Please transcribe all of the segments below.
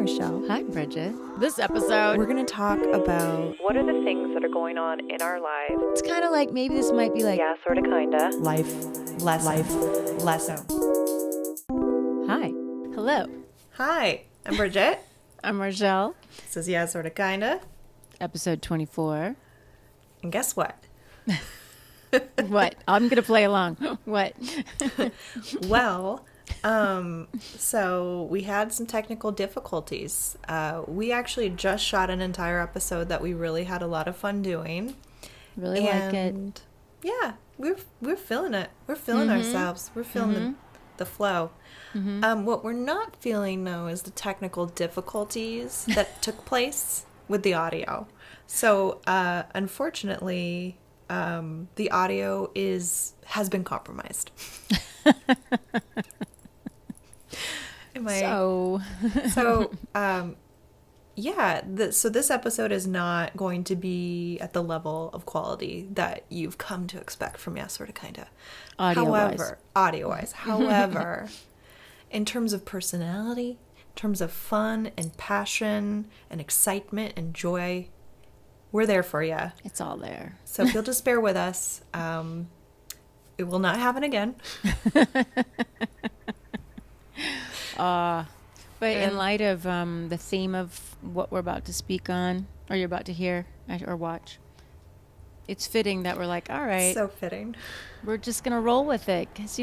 Marshelle. Hi, Bridget. This episode, We're going to talk about what are the things that are going on in our lives? it's kind of like maybe this might be like, Yeah, sorta, kinda. life lesson. Hi. Hello. Hi, I'm Bridget. I'm Marshelle. This is Yeah, Sorta, Kinda. Episode 24. And guess what? What? I'm going to play along. What? Well, so we had some technical difficulties. We actually just shot an entire episode that we really had a lot of fun doing. Really like it. Yeah, we're feeling it. We're feeling ourselves. We're feeling the flow. What we're not feeling, though, is the technical difficulties that took place with the audio. So, unfortunately, the audio has been compromised. So this episode is not going to be at the level of quality that you've come to expect from Yeah, Sorta, Kinda. Audio-wise. However, in terms of personality, in terms of fun and passion and excitement and joy, we're there for you. It's all there. So if you'll just bear with us, it will not happen again. But in light of the theme of what we're about to speak on, or you're about to hear or watch, it's fitting that we're like, all right, So fitting. we're just going to roll with it. Because,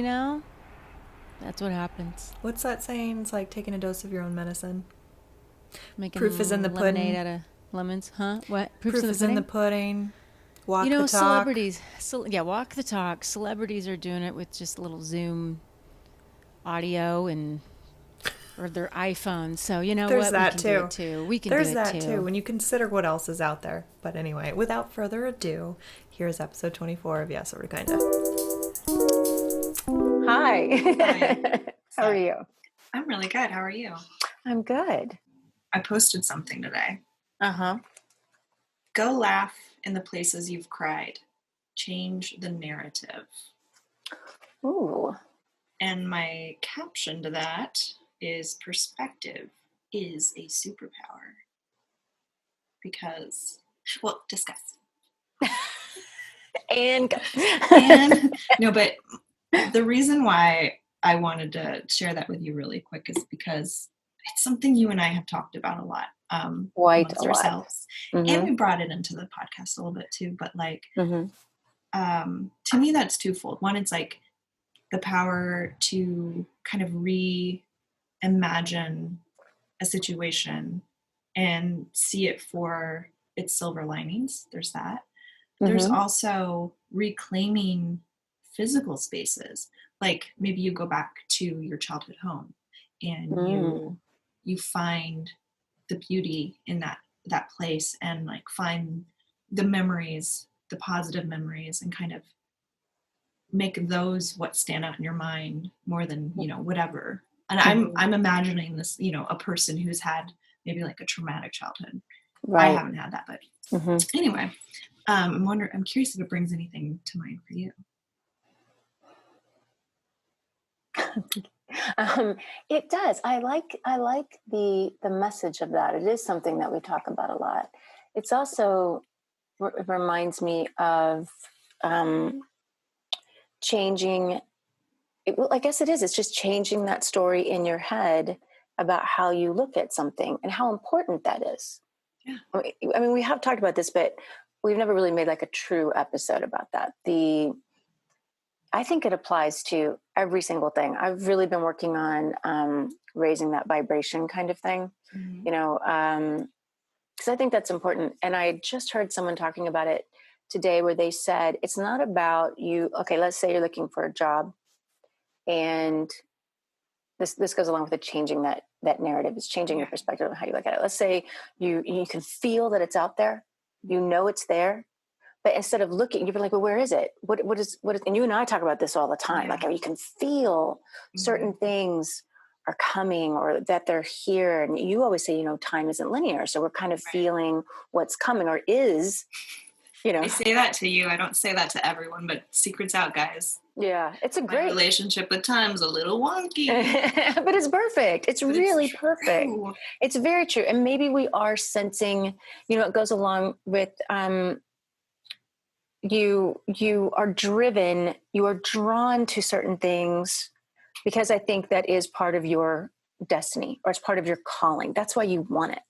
that's what happens. What's that saying? It's like taking a dose of your own medicine. Making Proof is in the lemonade pudding. out of lemons. Huh? What? Proof is in the pudding. Walk the talk. Celebrities. Walk the talk. Celebrities are doing it with just little Zoom audio or their iPhones. So There's what? that We can too. do it too. We can There's do it that too. too. When you consider what else is out there. But anyway, without further ado, here's episode 24 of Yeah, Sorta, Kinda. Hi. How are you? I'm really good. How are you? I'm good. I posted something today. Uh-huh. Go laugh in the places you've cried. Change the narrative. Ooh. And my caption to that is perspective is a superpower. Because, well, discuss. And No, but the reason why I wanted to share that with you really quick is because it's something you and I have talked about a lot. Quite amongst a lot. ourselves. And we brought it into the podcast a little bit too, but to me that's twofold. One, it's like the power to kind of reimagine a situation and see it for its silver linings. There's that. There's also reclaiming physical spaces. Like maybe you go back to your childhood home and you find the beauty in that place and like find the memories, the positive memories, and kind of make those what stand out in your mind more than whatever. And I'm imagining this, a person who's had maybe like a traumatic childhood. right. I haven't had that, but anyway, I'm curious if it brings anything to mind for you. It does. I like the message of that. It is something that we talk about a lot. It's also it reminds me of changing. I guess it is. It's just changing that story in your head about how you look at something and how important that is. Yeah. I mean, we have talked about this, but we've never really made like a true episode about that. I think it applies to every single thing. I've really been working on raising that vibration kind of thing, because I think that's important. And I just heard someone talking about it today where they said, it's not about you. Okay, let's say you're looking for a job, and this goes along with the changing that narrative. It's changing your perspective on how you look at it. Let's say you can feel that it's out there, it's there. But instead of looking, you're like, well, where is it? What is, and you and I talk about this all the time. Yeah. Like, you can feel certain things are coming or that they're here. And you always say, time isn't linear. So we're kind of feeling what's coming or is you know. I say that to you. I don't say that to everyone, but secret's out, guys. Yeah, it's a My great relationship with time's a little wonky. but it's perfect. It's But really it's perfect. true. It's very true. And maybe we are sensing, it goes along with you are driven, you are drawn to certain things because I think that is part of your destiny or it's part of your calling. That's why you want it.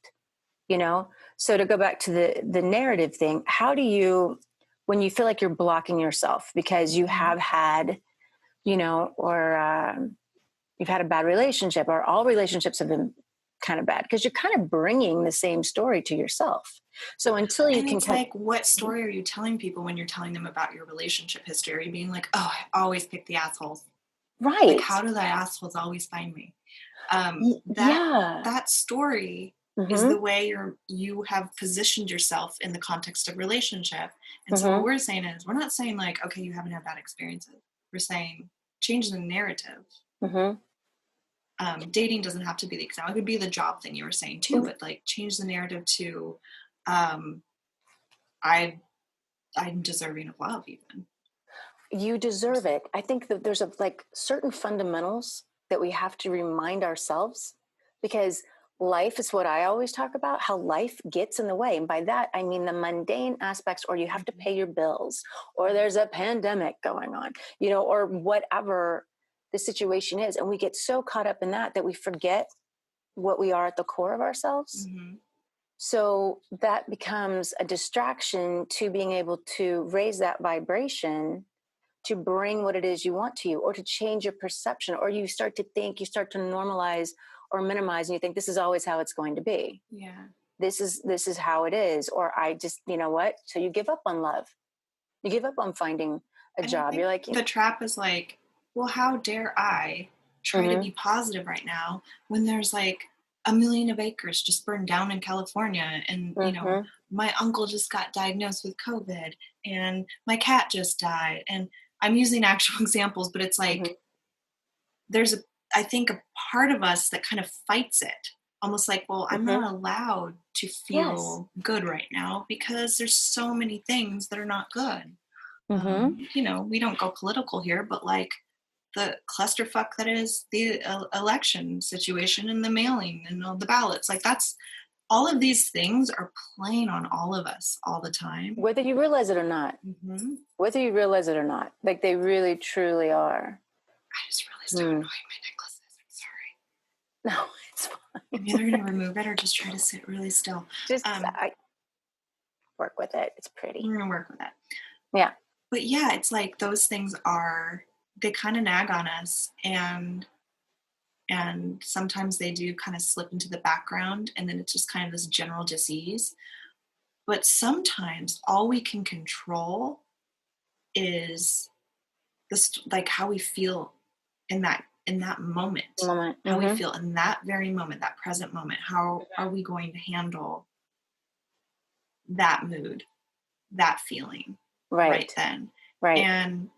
So to go back to the narrative thing, how do you, when you feel like you're blocking yourself because you have had, or you've had a bad relationship, or all relationships have been kind of bad, because you're kind of bringing the same story to yourself. So until you and can it's like, what story are you telling people when you're telling them about your relationship history? Are you being like, oh, I always pick the assholes? right? Like, how do the assholes always find me? That story is the way you have positioned yourself in the context of relationship. And so what we're saying is, we're not saying like, okay, you haven't had bad experiences. We're saying change the narrative. Dating doesn't have to be the example. It could be the job thing you were saying too, but like change the narrative to I'm deserving of love. Even you deserve it. I think that there's certain fundamentals that we have to remind ourselves, because life is what I always talk about, how life gets in the way. And by that, I mean the mundane aspects, or you have to pay your bills, or there's a pandemic going on, or whatever the situation is. And we get so caught up in that we forget what we are at the core of ourselves. So that becomes a distraction to being able to raise that vibration, to bring what it is you want to you, or to change your perception, or you start to normalize or minimize, and you think this is always how it's going to be. Yeah. This is how it is. Or I just, what? So you give up on love. You give up on finding a job. You're like, the trap is like, well, how dare I try to be positive right now when there's like 1 million of acres just burned down in California, and my uncle just got diagnosed with COVID, and my cat just died, and I'm using actual examples, but it's like I think a part of us that kind of fights it, almost like, well, I'm not allowed to feel good right now because there's so many things that are not good. We don't go political here, but like the clusterfuck that is the election situation and the mailing and all the ballots, like that's all of these things are playing on all of us all the time, whether you realize it or not. Whether you realize it or not, like they really truly are. I just realized how annoying my necklace is. I'm sorry. No, it's fine. I'm either gonna remove it or just try to sit really still. Just I work with it. It's pretty. I'm gonna work with it. Yeah. But yeah, it's like those things they kind of nag on us, and sometimes they do kind of slip into the background, and then it's just kind of this general disease. But sometimes all we can control is this, like how we feel in that moment. How we feel in that very moment, that present moment. How are we going to handle that mood, that feeling right then? Right. And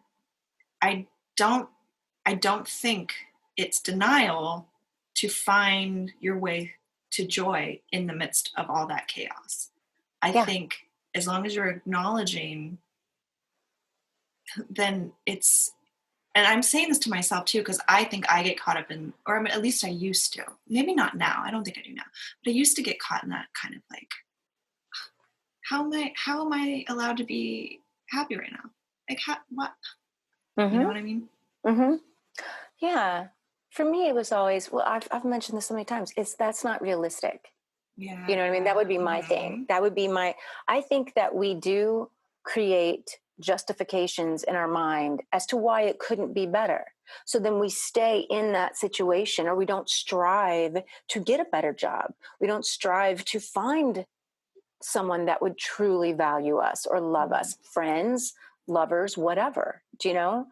I don't think it's denial to find your way to joy in the midst of all that chaos. I think as long as you're acknowledging, then it's, and I'm saying this to myself too, because I think I get caught up in, or I mean, at least I used to, maybe not now, I don't think I do now, but I used to get caught in that kind of like, how am I allowed to be happy right now? Like, what? You know what I mean? Yeah. For me, it was always, well, I've mentioned this so many times, that's not realistic. Yeah. You know what I mean? That would be my thing. That would be I think that we do create justifications in our mind as to why it couldn't be better. So then we stay in that situation, or we don't strive to get a better job. We don't strive to find someone that would truly value us or love us, friends, lovers, whatever. Do you know?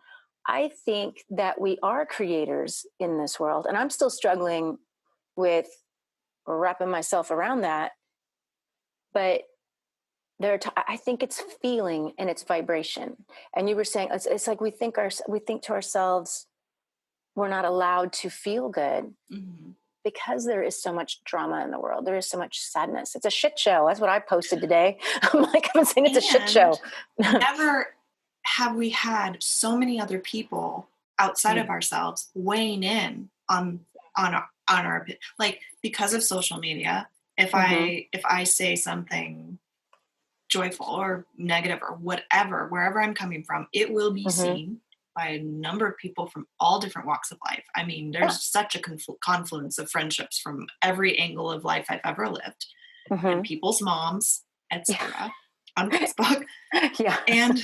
I think that we are creators in this world, and I'm still struggling with wrapping myself around that. But I think it's feeling and it's vibration. And you were saying it's like we think to ourselves, we're not allowed to feel good because there is so much drama in the world, there is so much sadness. It's a shit show. That's what I posted today. I'm like, I've been saying it's a shit show. Never have we had so many other people outside of ourselves weighing in on our like, because of social media. If I say something joyful or negative or whatever, wherever I'm coming from, it will be seen by a number of people from all different walks of life. I mean, there's such a confluence of friendships from every angle of life I've ever lived, and people's moms, etc. on Facebook. And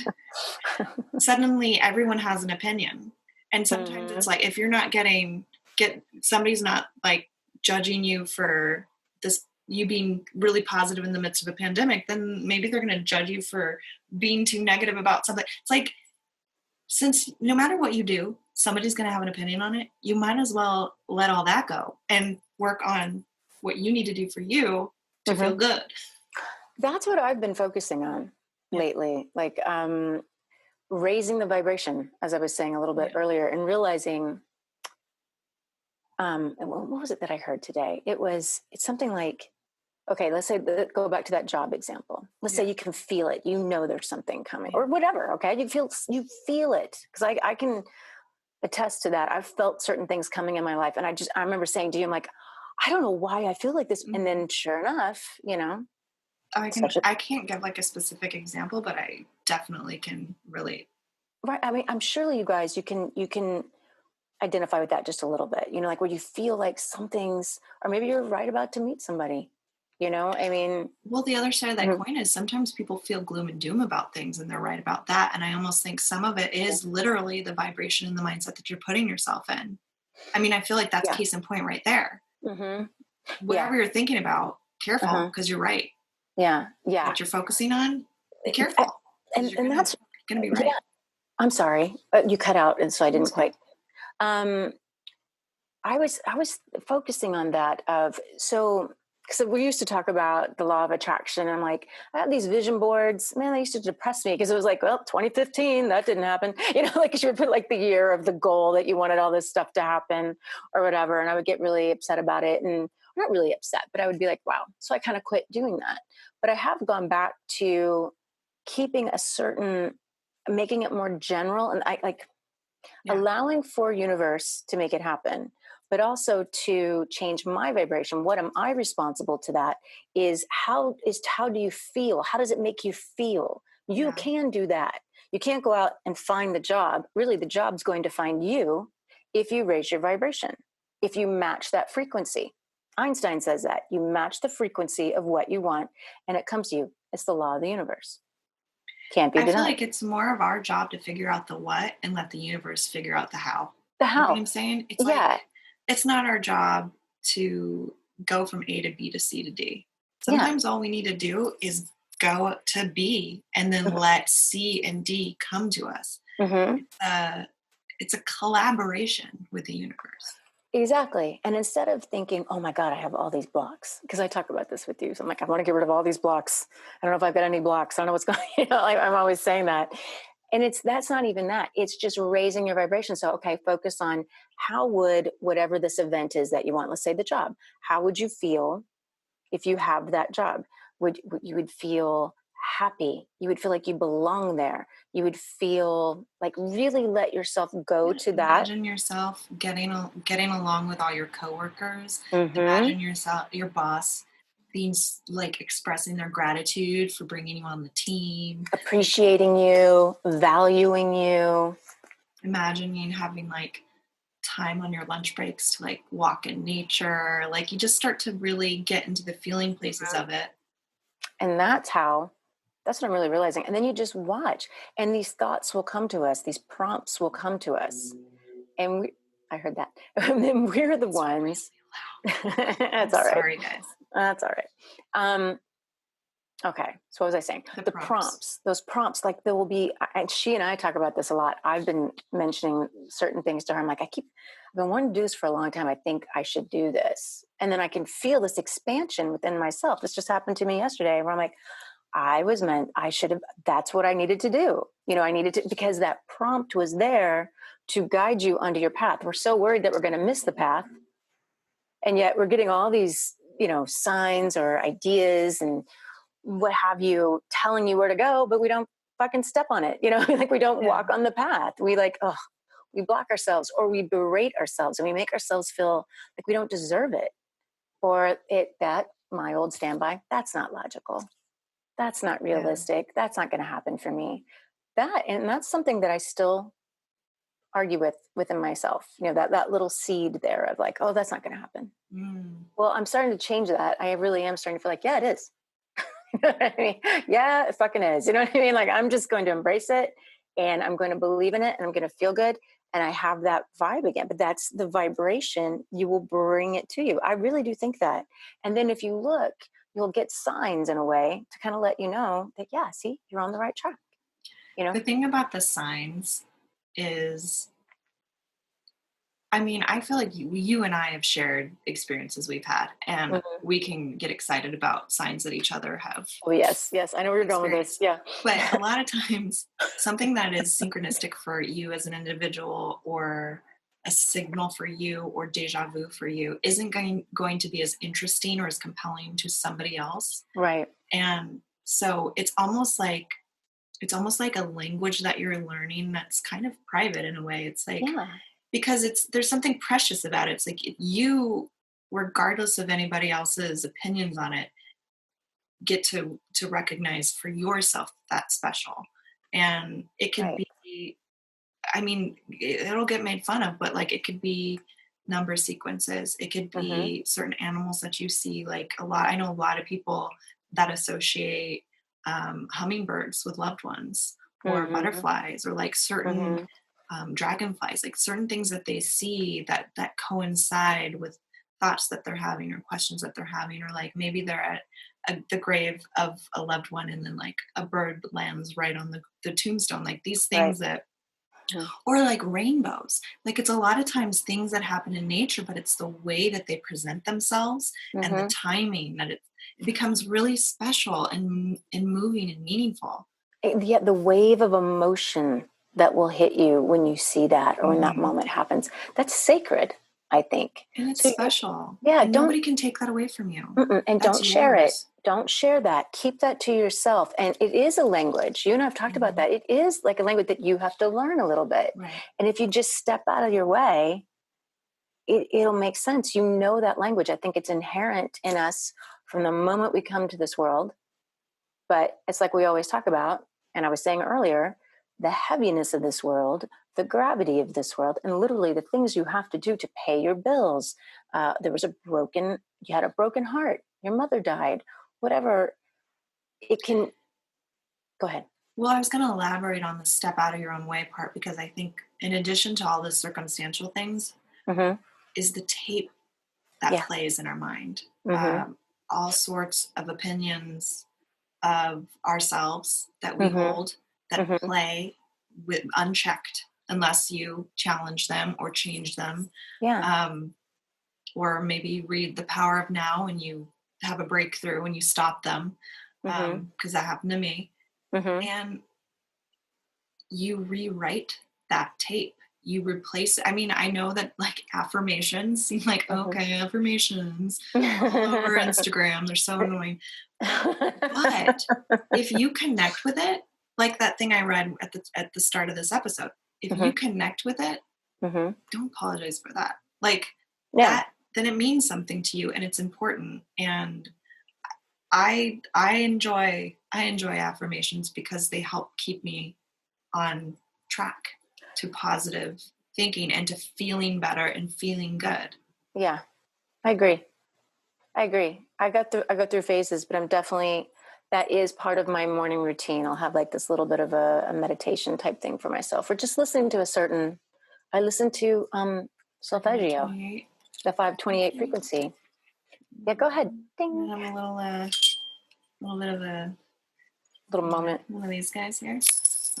suddenly everyone has an opinion. And sometimes it's like, if you're not somebody's not like judging you for this, you being really positive in the midst of a pandemic, then maybe they're going to judge you for being too negative about something. It's like, since no matter what you do, somebody's going to have an opinion on it, you might as well let all that go and work on what you need to do for you to feel good. That's what I've been focusing on lately. Like, raising the vibration, as I was saying a little bit earlier, and realizing, what was it that I heard today? It's something like, okay, let's say, go back to that job example. Let's say you can feel it. You know there's something coming or whatever, okay? You feel it. Because I can attest to that. I've felt certain things coming in my life. And I remember saying to you, I'm like, I don't know why I feel like this. And then sure enough, I can't give like a specific example, but I definitely can relate. Right. I mean, I'm surely you guys, you can identify with that just a little bit, like where you feel like something's, or maybe you're right about to meet somebody. I mean, well, the other side of that coin is sometimes people feel gloom and doom about things, and they're right about that. And I almost think some of it is literally the vibration and the mindset that you're putting yourself in. I mean, I feel like that's case in point right there. Whatever you're thinking about, careful, because you're right. Yeah. What you're focusing on, be careful. And that's going to be right. Yeah. I'm sorry, you cut out, and so I didn't quite. I was focusing on that because we used to talk about the law of attraction. And I'm like, I have these vision boards, man, they used to depress me because it was like, well, 2015, that didn't happen. Like you would put like the year of the goal that you wanted all this stuff to happen or whatever. And I would get really upset about it, and not really upset, but I would be like, wow. So I kind of quit doing that. But I have gone back to keeping making it more general, and allowing for universe to make it happen, but also to change my vibration. What am I responsible to that is how do you feel? How does it make you feel? You can do that. You can't go out and find the job. Really, the job's going to find you if you raise your vibration, if you match that frequency. Einstein says that you match the frequency of what you want and it comes to you. It's the law of the universe. Can't be denied. I feel like it's more of our job to figure out the what and let the universe figure out the how. The how. You know what I'm saying? It's like, it's not our job to go from A to B to C to D. Sometimes all we need to do is go to B and then let C and D come to us. It's a collaboration with the universe. Exactly. And instead of thinking, oh my God, I have all these blocks, because I talk about this with you. So I'm like, I want to get rid of all these blocks. I don't know if I've got any blocks. I don't know what's going on. I'm always saying that. And that's not even that. It's just raising your vibration. So, okay, focus on how would whatever this event is that you want, let's say the job, how would you feel if you have that job? You would feel happy. You would feel like you belong there. You would feel like really let yourself go to that. Imagine yourself getting along with all your coworkers. Imagine your boss being like expressing their gratitude for bringing you on the team, appreciating you, valuing you. Imagine you having like time on your lunch breaks to like walk in nature. Like you just start to really get into the feeling places of it. And that's what I'm really realizing. And then you just watch, and these thoughts will come to us. These prompts will come to us. And I heard that. And then we're the ones. That's all right. Sorry, guys. That's all right. Okay. So what was I saying? The prompts. Those prompts, like there will be, and she and I talk about this a lot. I've been mentioning certain things to her. I'm like, I've been wanting to do this for a long time. I think I should do this. And then I can feel this expansion within myself. This just happened to me yesterday where I'm like, that's what I needed to do. I needed to, because that prompt was there to guide you onto your path. We're so worried that we're going to miss the path. And yet we're getting all these, signs or ideas and what have you telling you where to go, but we don't fucking step on it. Like we don't walk on the path. We we block ourselves or we berate ourselves and we make ourselves feel like we don't deserve it. Or my old standby, that's not logical. That's not realistic. That's not going to happen for me. And that's something that I still argue within myself, that little seed there of like, oh, that's not going to happen. Well, I'm starting to change that. I really am starting to feel like, yeah, it is. You know what I mean? Yeah, it fucking is. You know what I mean? Like, I'm just going to embrace it and I'm going to believe in it and I'm going to feel good. And I have that vibe again, but that's the vibration. You will bring it to you. I really do think that. And then if you look, you'll get signs in a way to kind of let you know that, yeah, see, you're on the right track. The thing about the signs is, I feel like you and I have shared experiences we've had, and we can get excited about signs that each other have. Oh, yes. I know where you're going with this. Yeah. But a lot of times, something that is synchronistic for you as an individual or a signal for you or deja vu for you isn't going to be as interesting or as compelling to somebody else. Right. And so it's almost like a language that you're learning that's kind of private in a way. It's like, because there's something precious about it. It's like you, regardless of anybody else's opinions on it, get to recognize for yourself that's special. And it can be, it'll get made fun of, but like it could be number sequences. It could be certain animals that you see, like I know a lot of people that associate hummingbirds with loved ones or butterflies or like certain dragonflies, like certain things that they see that coincide with thoughts that they're having or questions that they're having, or like maybe they're at the grave of a loved one and then like a bird lands right on the tombstone, like these things that or like rainbows. Like it's a lot of times things that happen in nature, but it's the way that they present themselves and the timing that it becomes really special and moving and meaningful. Yeah, the wave of emotion that will hit you when you see that or when that moment happens, that's sacred, I think. And it's special. Yeah, and nobody can take that away from you. And that's don't share it. yours. Don't share that. Keep that to yourself. And it is a language. You and I have talked about that. It is like a language that you have to learn a little bit. Right. And if you just step out of your way, it'll make sense. That language. I think it's inherent in us from the moment we come to this world. But it's like we always talk about, and I was saying earlier, the heaviness of this world, the gravity of this world, and literally the things you have to do to pay your bills. You had a broken heart, your mother died, whatever. It can, go ahead. Well, I was going to elaborate on the step out of your own way part, because I think in addition to all the circumstantial things is the tape that plays in our mind. All sorts of opinions of ourselves that we hold that play with unchecked unless you challenge them or change them. Or maybe read The Power of Now and you have a breakthrough and you stop them, because that happened to me. And you rewrite that tape. You replace it. I know that like affirmations seem like, okay, affirmations all over Instagram, they're so annoying. But if you connect with it, like that thing I read at the start of this episode, if you connect with it, don't apologize for that. Like that, then it means something to you and it's important. And I enjoy affirmations because they help keep me on track to positive thinking and to feeling better and feeling good. Yeah, I agree. I go through phases, but I'm definitely, that is part of my morning routine. I'll have like this little bit of a meditation type thing for myself, or just listening to I listen to solfeggio, the 528 frequency. Yeah, go ahead. Ding. I have a little bit of a moment. One of these guys here.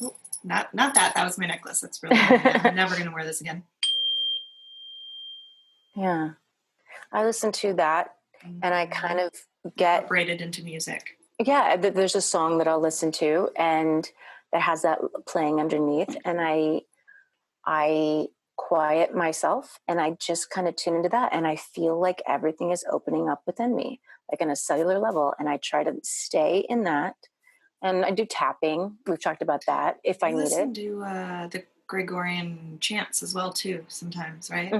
Oh, not that. That was my necklace. That's really I'm never going to wear this again. Yeah. I listen to that and I kind of get incorporated into music. Yeah. There's a song that I'll listen to and that has that playing underneath. And I quiet myself and I just kind of tune into that. And I feel like everything is opening up within me, like on a cellular level. And I try to stay in that. And I do tapping. We've talked about that if I need listen it. to the Gregorian chants as well too sometimes, right?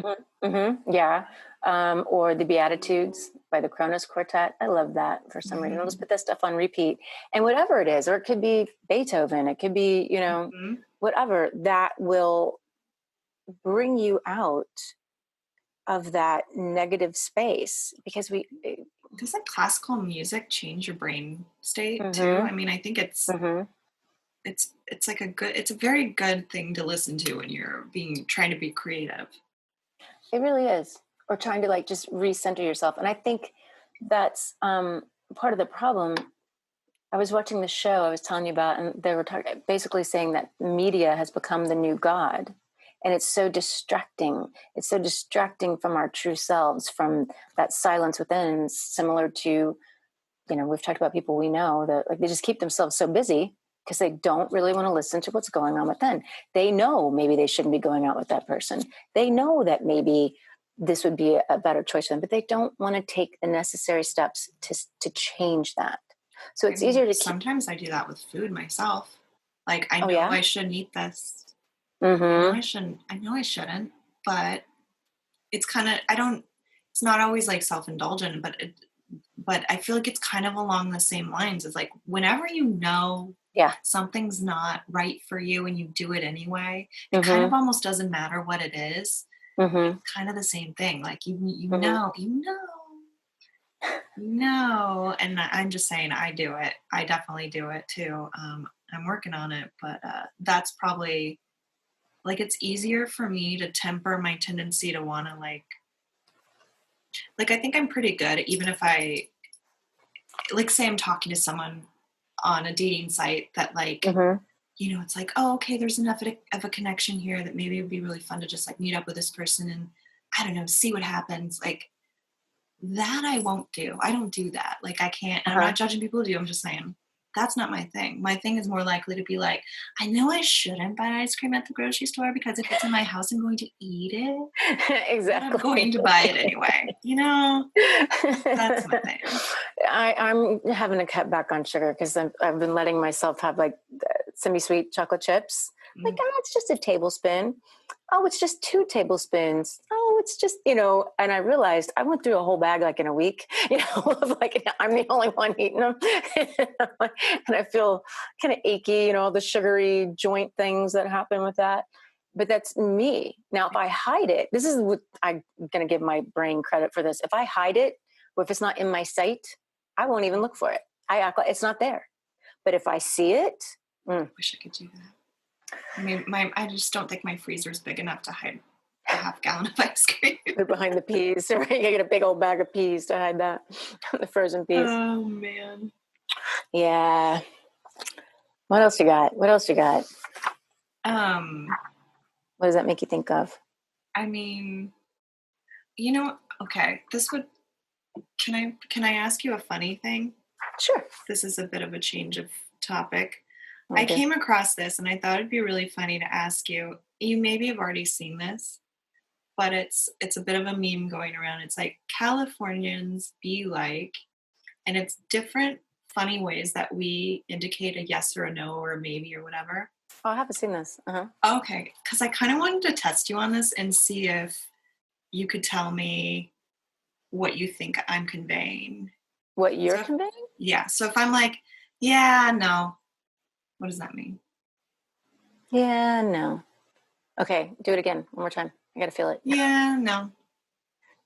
Yeah. Or the Beatitudes by the Kronos Quartet. I love that for some reason. I'll just put that stuff on repeat. And whatever it is, or it could be Beethoven, it could be, you know, whatever, that will bring you out of that negative space, because doesn't classical music change your brain state too? I mean, I think it's like it's a very good thing to listen to when you're trying to be creative. It really is. Or trying to like just recenter yourself. And I think that's part of the problem. I was watching the show I was telling you about, and they were basically saying that media has become the new God. And it's so distracting. It's so distracting from our true selves, from that silence within, similar to, you know, we've talked about people we know that like they just keep themselves so busy because they don't really want to listen to what's going on within. They know maybe they shouldn't be going out with that person. They know that maybe this would be a better choice for them, but they don't want to take the necessary steps to change that. So it's easier to sometimes I do that with food myself. Like I know I shouldn't eat this. I know I shouldn't, but it's kind of, it's not always like self-indulgent, but I feel like it's kind of along the same lines. It's like, whenever you know something's not right for you and you do it anyway, it kind of almost doesn't matter what it is. It's kind of the same thing. Like you know, and I'm just saying I do it. I definitely do it too. I'm working on it, but that's probably, like, it's easier for me to temper my tendency to want to like I think I'm pretty good, even if I, like, say I'm talking to someone on a dating site that like, you know, it's like, oh, okay, there's enough of a connection here that maybe it would be really fun to just like meet up with this person and I don't know, see what happens. Like that I won't do. I don't do that. Like I can't, I'm not judging people who do. I'm just saying that's not my thing. My thing is more likely to be like, I know I shouldn't buy ice cream at the grocery store because if it's in my house, I'm going to eat it. Exactly. I'm going to buy it anyway. You know, that's my thing. I'm having to cut back on sugar because I've been letting myself have like semi-sweet chocolate chips. Like, oh, it's just a tablespoon. Oh, it's just 2 tablespoons. Oh, it's just, you know, and I realized I went through a whole bag like in a week, you know, of like I'm the only one eating them. And I feel kind of achy, you know, the sugary joint things that happen with that. But that's me. Now, if I hide it, this is what I'm going to give my brain credit for this. If I hide it, or if it's not in my sight, I won't even look for it. I act like it's not there. But if I see it, wish I could do that. I mean, I just don't think my freezer is big enough to hide a half gallon of ice cream. They're behind the peas. Right? You get a big old bag of peas to hide that, the frozen peas. Oh, man. Yeah. What else you got? What does that make you think of? I mean, you know, okay, can I ask you a funny thing? Sure. This is a bit of a change of topic. Okay. I came across this and I thought it'd be really funny to ask you. You maybe have already seen this, but it's a bit of a meme going around. It's like Californians be like, and it's different funny ways that we indicate a yes or a no or a maybe or whatever. Oh, I haven't seen this. Okay, because I kind of wanted to test you on this and see if you could tell me what you think I'm conveying. What you're conveying? Yeah. So if I'm like, yeah, no, what does that mean? Yeah, no. Okay, do it again. One more time. I got to feel it. Yeah, no.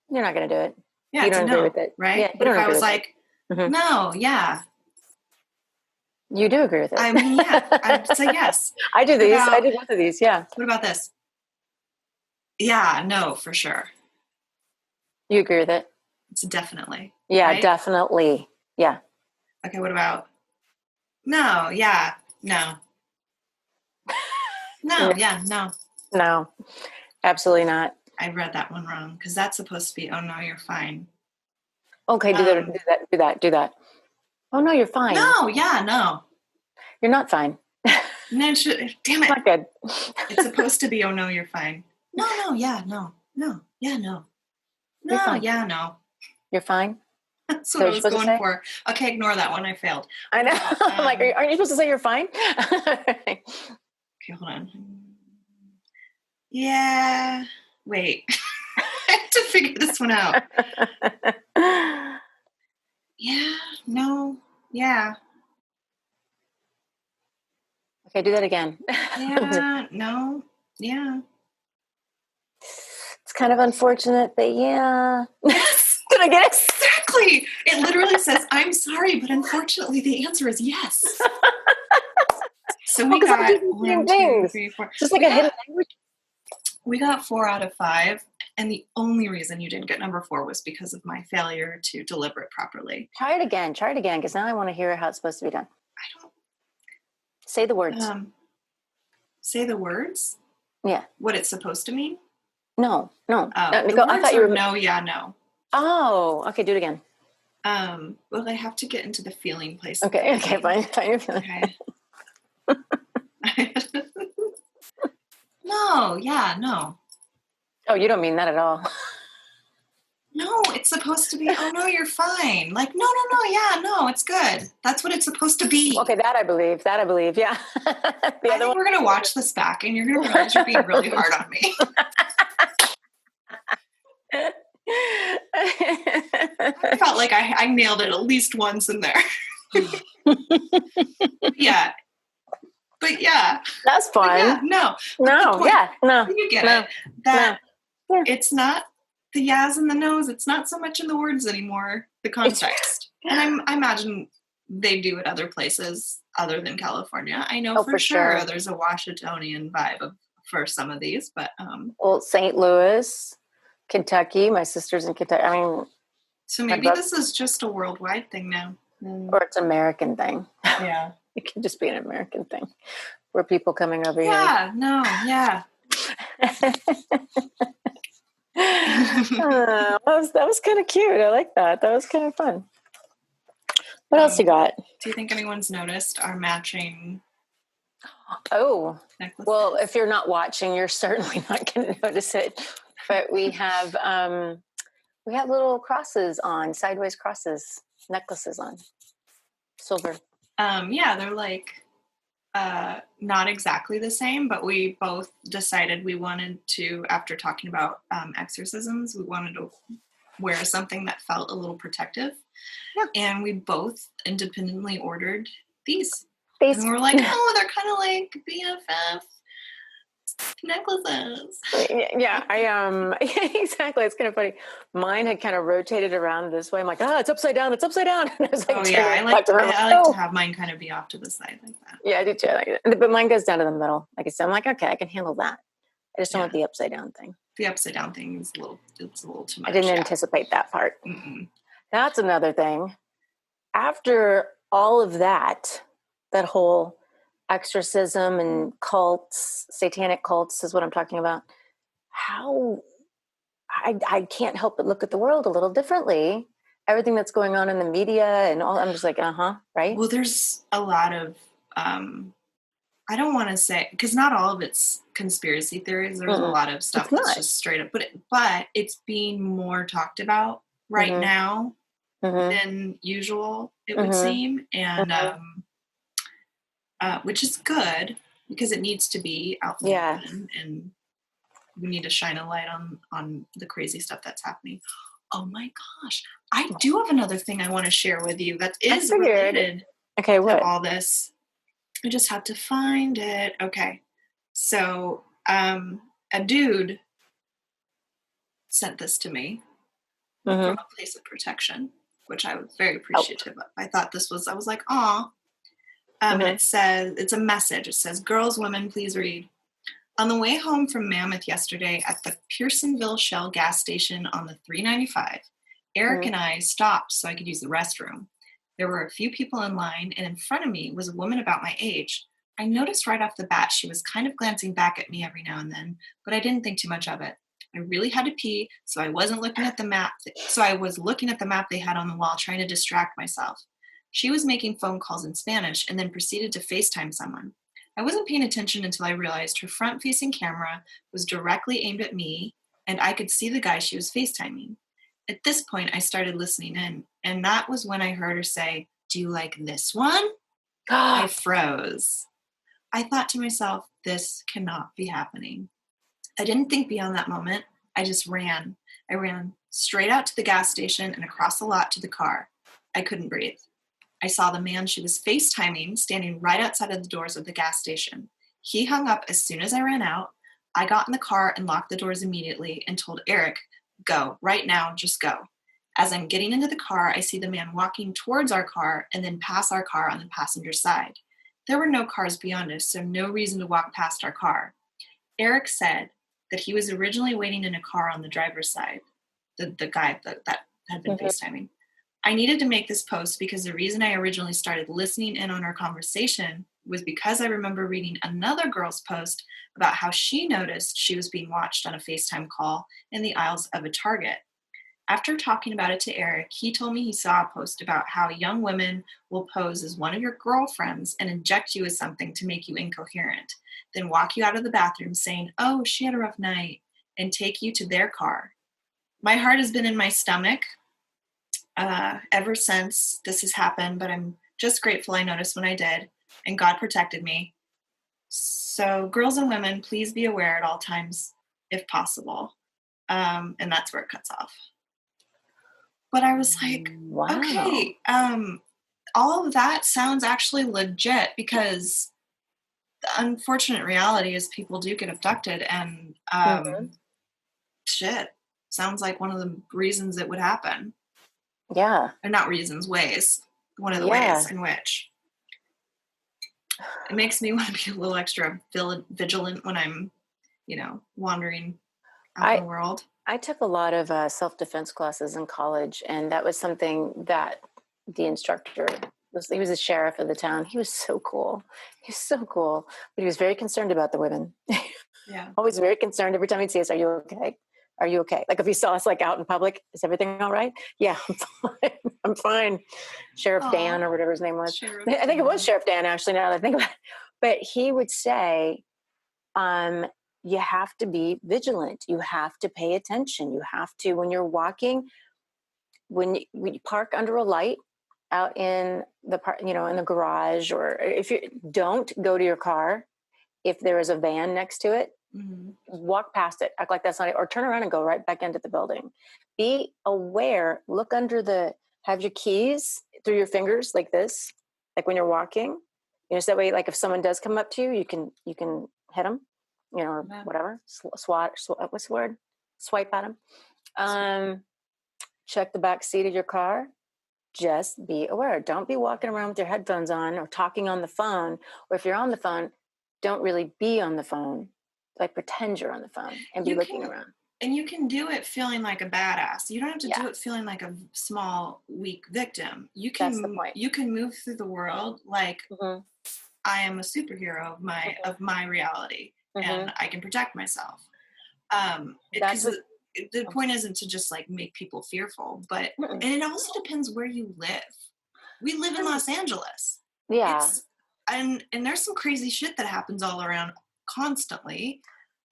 You're not going to do it. Yeah, you don't agree with it. Right? Yeah, but if I was like, no, yeah. You do agree with it. I mean, yeah, I'd say yes. I do these. I do both of these, yeah. What about this? Yeah, no, for sure. You agree with it? It's definitely. Yeah, right? Definitely. Yeah. Okay, what about? No, yeah, no. No, yeah, no. No, absolutely not. I read that one wrong because that's supposed to be, oh, no, you're fine. Okay, do that. Oh, no, you're fine. No, yeah, no. You're not fine. No, damn it. Not good. It's supposed to be, oh, no, you're fine. No, yeah, no. No, yeah, no. You're No, fine. yeah, no. You're fine. That's So what I you're was supposed to going say? for. Okay, ignore that one. I failed. I know. I'm like, aren't you supposed to say you're fine? Okay, hold on. Yeah. Wait. I have to figure this one out. Yeah, no, yeah. Okay, do that again. Yeah, no, yeah. It's kind of unfortunate, but yeah. Did I get it? Exactly. It literally says, I'm sorry, but unfortunately the answer is yes. So we Because I got do the same 1, 2, things. 3, 4. Just like a hidden language. We got 4 out of 5. And the only reason you didn't get number 4 was because of my failure to deliver it properly. Try it again, because now I want to hear how it's supposed to be done. I don't. Say the words. Say the words? Yeah. What it's supposed to mean? No. The I words thought you are were. no, yeah, no. Oh, okay, do it again. Well, I have to get into the feeling place. Okay, fine. Your feeling. Okay. No, yeah, no. Oh, you don't mean that at all. No, it's supposed to be, oh, no, you're fine. Like, no, yeah, no, it's good. That's what it's supposed to be. Okay, that I believe, yeah. I think we're going to watch this back and you're going to realize you're being really hard on me. I felt like I nailed it at least once in there. Yeah. But yeah. That's fine. Yeah, no. You get it. That it's not the yas and the nos. It's not so much in the words anymore, the context. And I imagine they do it other places other than California. I know for sure there's a Washingtonian vibe for some of these, but well, St. Louis, Kentucky, my sister's in Kentucky. I mean, so maybe this is just a worldwide thing now. Or it's an American thing. Yeah. It can just be an American thing where people coming over here. Yeah, no, yeah. That was kind of cute. I like that. That was kind of fun. What else you got? Do you think anyone's noticed our matching necklaces? Well, if you're not watching, you're certainly not going to notice it. But we have little crosses on, sideways crosses, necklaces on, silver. Yeah, they're like not exactly the same, but we both decided we wanted to, after talking about exorcisms, we wanted to wear something that felt a little protective. Yeah. And we both independently ordered these. And we're like, oh, they're kind of like BFF necklaces. Yeah, exactly. It's kind of funny. Mine had kind of rotated around this way. I'm like, it's upside down. It's upside down. And I was like, I like to have mine kind of be off to the side like that. Yeah, I do too. I like it. But mine goes down to the middle. Like I said, I'm like, okay, I can handle that. I just don't want the upside down thing. The upside down thing is a little too much. I didn't anticipate that part. Mm-mm. That's another thing. After all of that whole exorcism and cults, satanic cults is what I'm talking about. How I can't help but look at the world a little differently. Everything that's going on in the media and all, I'm just like, right? Well, there's a lot of, I don't want to say, because not all of it's conspiracy theories. There's a lot of stuff that's just straight up, but it's being more talked about right now than usual, it would seem. And, which is good because it needs to be out in the open, and we need to shine a light on the crazy stuff that's happening. Oh my gosh. I do have another thing I want to share with you that is related to all this. I just have to find it. Okay. So a dude sent this to me from a place of protection, which I was very appreciative of. I thought I was like, aw. And it says, it's a message. It says, girls, women, please read. On the way home from Mammoth yesterday at the Pearsonville Shell gas station on the 395, Eric and I stopped so I could use the restroom. There were a few people in line, and in front of me was a woman about my age. I noticed right off the bat she was kind of glancing back at me every now and then, but I didn't think too much of it. I really had to pee, so I wasn't looking at the map. So I was looking at the map they had on the wall, trying to distract myself. She was making phone calls in Spanish and then proceeded to FaceTime someone. I wasn't paying attention until I realized her front-facing camera was directly aimed at me, and I could see the guy she was FaceTiming. At this point, I started listening in, and that was when I heard her say, "Do you like this one?" I froze. I thought to myself, this cannot be happening. I didn't think beyond that moment. I just ran. I ran straight out to the gas station and across the lot to the car. I couldn't breathe. I saw the man she was FaceTiming standing right outside of the doors of the gas station. He hung up as soon as I ran out. I got in the car and locked the doors immediately and told Eric, "Go, right now, just go." As I'm getting into the car, I see the man walking towards our car and then pass our car on the passenger side. There were no cars beyond us, so no reason to walk past our car. Eric said that he was originally waiting in a car on the driver's side, the guy that had been FaceTiming. I needed to make this post because the reason I originally started listening in on our conversation was because I remember reading another girl's post about how she noticed she was being watched on a FaceTime call in the aisles of a Target. After talking about it to Eric, he told me he saw a post about how young women will pose as one of your girlfriends and inject you with something to make you incoherent, then walk you out of the bathroom saying, "Oh, she had a rough night," and take you to their car. My heart has been in my stomach ever since this has happened, but I'm just grateful I noticed when I did, and God protected me. So girls and women, please be aware at all times if possible. And that's where it cuts off. But I was like, wow. Okay, all of that sounds actually legit, because the unfortunate reality is people do get abducted, and shit, sounds like one of the reasons it would happen. Yeah. Or not reasons, ways. One of the ways in which it makes me want to be a little extra vigilant when I'm, wandering out in the world. I took a lot of self-defense classes in college, and that was something that the instructor he was the sheriff of the town. He was so cool. He was so cool, but he was very concerned about the women. Yeah. Always very concerned. Every time he'd see us, "Are you okay? Are you okay?" Like if he saw us like out in public, "Is everything all right?" "Yeah, I'm fine. I'm fine." Sheriff Dan or whatever his name was. I think it was Sheriff Dan, actually, now that I think about it. But he would say, you have to be vigilant. You have to pay attention. You have to, when you're walking, when you park under a light out in the in the garage, or if you don't go to your car, if there is a van next to it, walk past it, act like that's not it, or turn around and go right back into the building. Be aware, look under have your keys through your fingers like this, like when you're walking, so that way, like if someone does come up to you, you can hit them, or whatever, what's the word? Swipe at them. Check the back seat of your car. Just be aware. Don't be walking around with your headphones on or talking on the phone. Or if you're on the phone, don't really be on the phone. Like pretend you're on the phone and be looking around. And you can do it feeling like a badass. You don't have to do it feeling like a small, weak victim. That's the point. You can move through the world like I am a superhero of my reality, and I can protect myself. The point isn't to just like make people fearful, but and it also depends where you live. We live in Los Angeles. Yeah. And there's some crazy shit that happens all around constantly.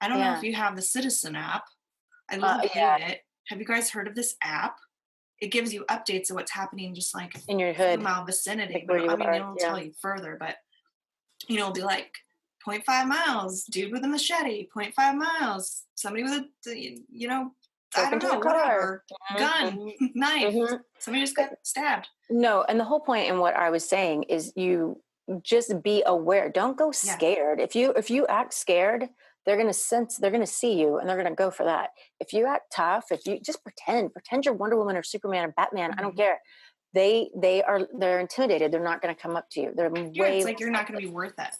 I don't know if you have the Citizen app. I love it. Have you guys heard of this app? It gives you updates of what's happening just like in your hood, mile vicinity. Like It'll tell you further, but it'll be like 0.5 miles, dude with a machete, 0.5 miles, somebody with a, I don't know, whatever, gun, knife, somebody just got stabbed. No, and the whole point in what I was saying is you just be aware. Don't go scared. If you act scared, they're going to see you and they're going to go for that. If you act tough, if you just pretend you're Wonder Woman or Superman or Batman, I don't care. They're intimidated. They're not going to come up to you. They're it's like you're not going to be worth it.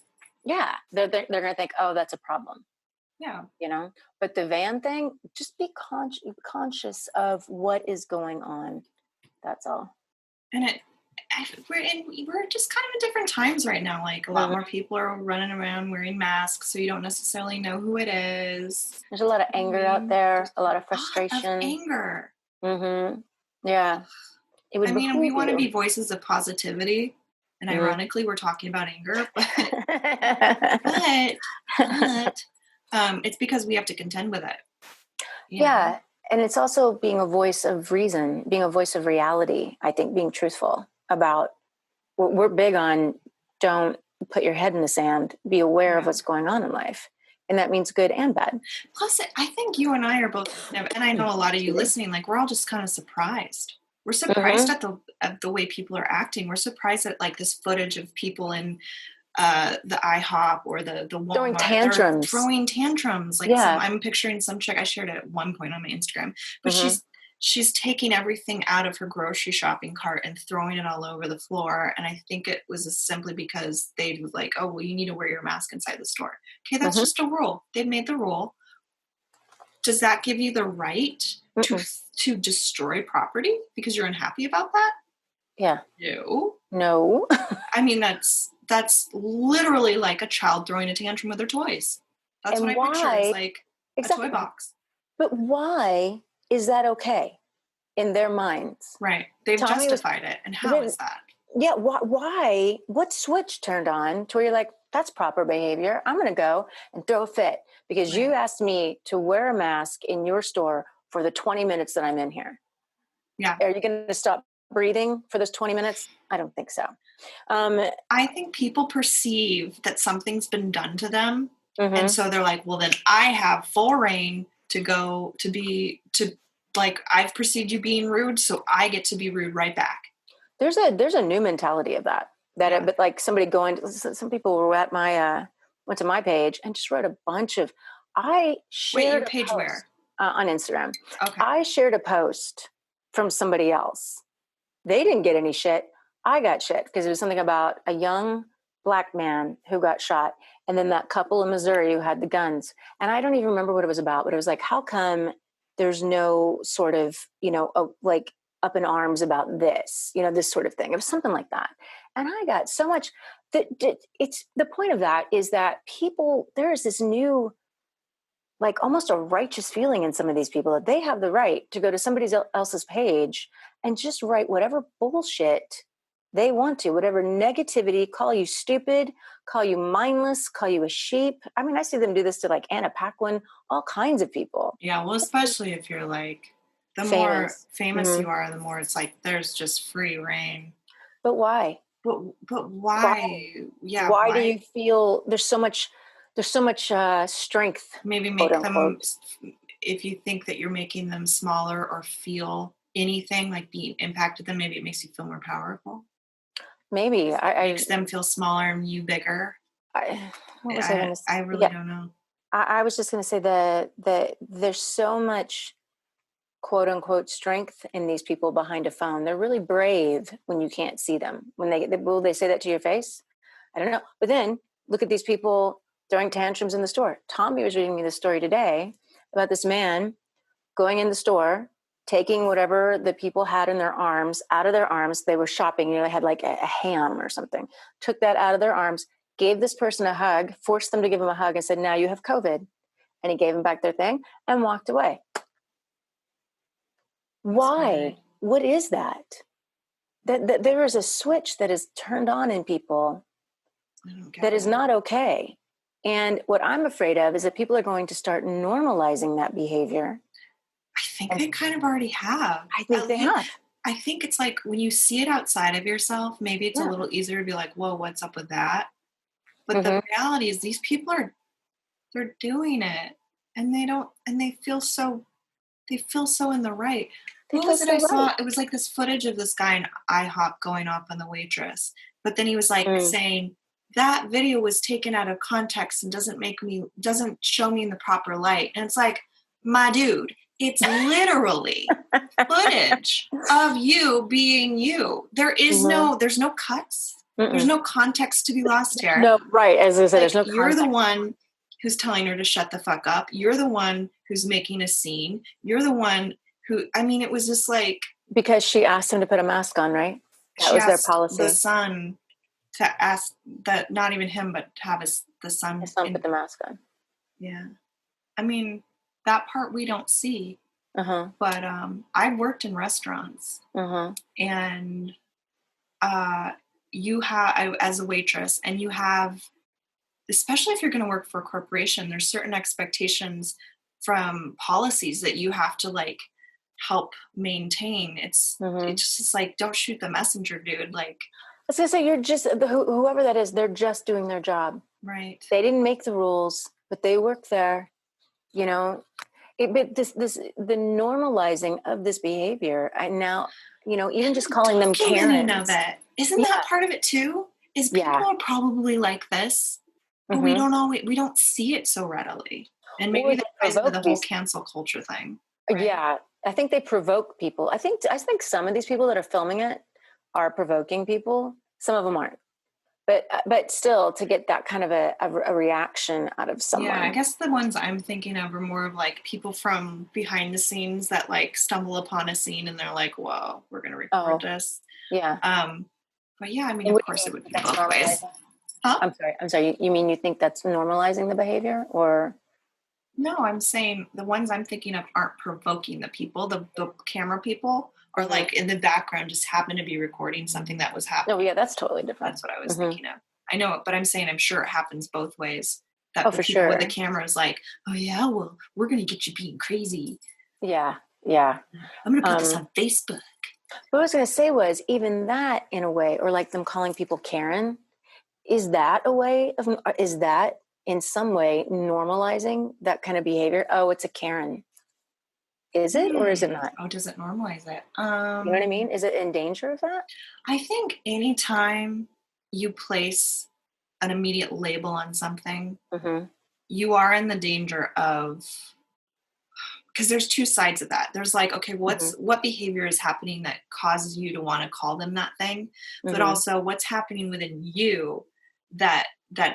Yeah. They're going to think, "Oh, that's a problem." Yeah. But the van thing, just be conscious of what is going on. That's all. And we're just kind of in different times right now. Like a lot more people are running around wearing masks, so you don't necessarily know who it is. There's a lot of anger out there, a lot of frustration. A lot of anger. Yeah. We want to be voices of positivity, And ironically, we're talking about anger, but it's because we have to contend with it. You know? And it's also being a voice of reason, being a voice of reality. I think being truthful about, we're big on, don't put your head in the sand, be aware of what's going on in life. And that means good and bad. Plus, I think you and I are both, and I know a lot of you listening, like, we're all just kind of surprised. We're surprised at the way people are acting. We're surprised at like this footage of people in the IHOP or the Walmart throwing tantrums. Like I'm picturing some chick, I shared it at one point on my Instagram, but she's taking everything out of her grocery shopping cart and throwing it all over the floor. And I think it was simply because they were like, oh, well, you need to wear your mask inside the store. Okay, that's just a rule. They've made the rule. Does that give you the right to destroy property because you're unhappy about that? Yeah. No. I mean, that's literally like a child throwing a tantrum with their toys. That's what I picture. It's like a toy box. But why is that okay in their minds? Right. They've justified it. And how is that? Yeah. Why? What switch turned on to where you're like, that's proper behavior. I'm going to go and throw a fit because you asked me to wear a mask in your store for the 20 minutes that I'm in here. Yeah. Are you going to stop breathing for those 20 minutes? I don't think so. I think people perceive that something's been done to them. And so they're like, well, then I have full reign I've perceived you being rude, so I get to be rude right back. There's a new mentality of that. But like somebody some people were at my, went to my page and just wrote a bunch of, your page where? On Instagram. Okay. I shared a post from somebody else. They didn't get any shit. I got shit because it was something about a young Black man who got shot. And then that couple in Missouri who had the guns. And I don't even remember what it was about, but it was like, how come there's no sort of, like up in arms about this, this sort of thing. It was something like that. And I got so much it's the point of that is that there is this new, like almost a righteous feeling in some of these people that they have the right to go to somebody else's page and just write whatever bullshit they want to, whatever negativity, call you stupid, call you mindless, call you a sheep. I mean, I see them do this to like Anna Paquin, all kinds of people. Yeah, well, especially if you're like, the more famous you are, the more it's like, there's just free reign. But why? But why? Yeah. Why do you feel there's so much strength? Maybe make them, if you think that you're making them smaller or feel anything like being impacted them, maybe it makes you feel more powerful. Maybe it makes them feel smaller and you bigger. I really don't know. I was just going to say that there's so much quote unquote strength in these people behind a phone. They're really brave when you can't see them. Will they say that to your face? I don't know. But then look at these people throwing tantrums in the store. Tommy was reading me this story today about this man going in the store, taking whatever the people had in their arms out of their arms. They were shopping, they had like a ham or something, took that out of their arms, gave this person a hug, forced them to give him a hug and said, now you have COVID. And he gave them back their thing and walked away. Why? What is that? That there is a switch that is turned on in people that is not okay. And what I'm afraid of is that people are going to start normalizing that behavior. I think they kind of already have. I think they have. I think it's like when you see it outside of yourself, maybe it's a little easier to be like, whoa, what's up with that? But the reality is these people they're doing it and they feel so in the right. What was it I saw? It was like this footage of this guy in IHOP going off on the waitress. But then he was like saying, that video was taken out of context and doesn't show me in the proper light. And it's like, my dude, it's literally footage of you being you. There's no cuts. There's no context to be lost here. No, right. As I said, there's no context. You're the one who's telling her to shut the fuck up. You're the one who's making a scene. You're the one who, it was just like. Because she asked him to put a mask on, right? That was their policy. The son to ask that, not even him, but to have the son. His son put the mask on. Yeah. That part we don't see. But I've worked in restaurants. And you have, as a waitress, and you have, especially if you're going to work for a corporation, there's certain expectations from policies that you have to like help maintain. It's just like, don't shoot the messenger, dude. Like, I was gonna say, you're just whoever that is. They're just doing their job. right. They didn't make the rules, but they work there. You know, but the normalizing of this behavior. I now, even just calling them Karens. Of it. Isn't that part of it too? Is people are probably like this, but we don't see it so readily. And maybe that ties into the whole cancel culture thing. Right? Yeah, I think they provoke people. I think some of these people that are filming it are provoking people. Some of them aren't. But still, to get that kind of a reaction out of someone. Yeah, I guess the ones I'm thinking of are more of like people from behind the scenes that like stumble upon a scene and they're like, "Whoa, we're going to record this." Yeah. But yeah, I mean, of course, it would be both ways. Huh? I'm sorry. You mean you think that's normalizing the behavior, or? No, I'm saying the ones I'm thinking of aren't provoking the people. The camera people are like in the background, just happen to be recording something that was happening. Oh yeah, that's totally different. That's what I was thinking of. I know it, but I'm saying I'm sure it happens both ways. That the people with the camera is like, oh yeah, well, we're gonna get you being crazy. Yeah. I'm gonna put this on Facebook. What I was gonna say was, even that in a way, or like them calling people Karen, is that in some way normalizing that kind of behavior? Oh, it's a Karen. Is it, or is it not? Oh, does it normalize it? You know what I mean? Is it in danger of that? I think anytime you place an immediate label on something, you are in the danger of, because there's two sides of that. There's like, okay, what behavior is happening that causes you to want to call them that thing, but also what's happening within you that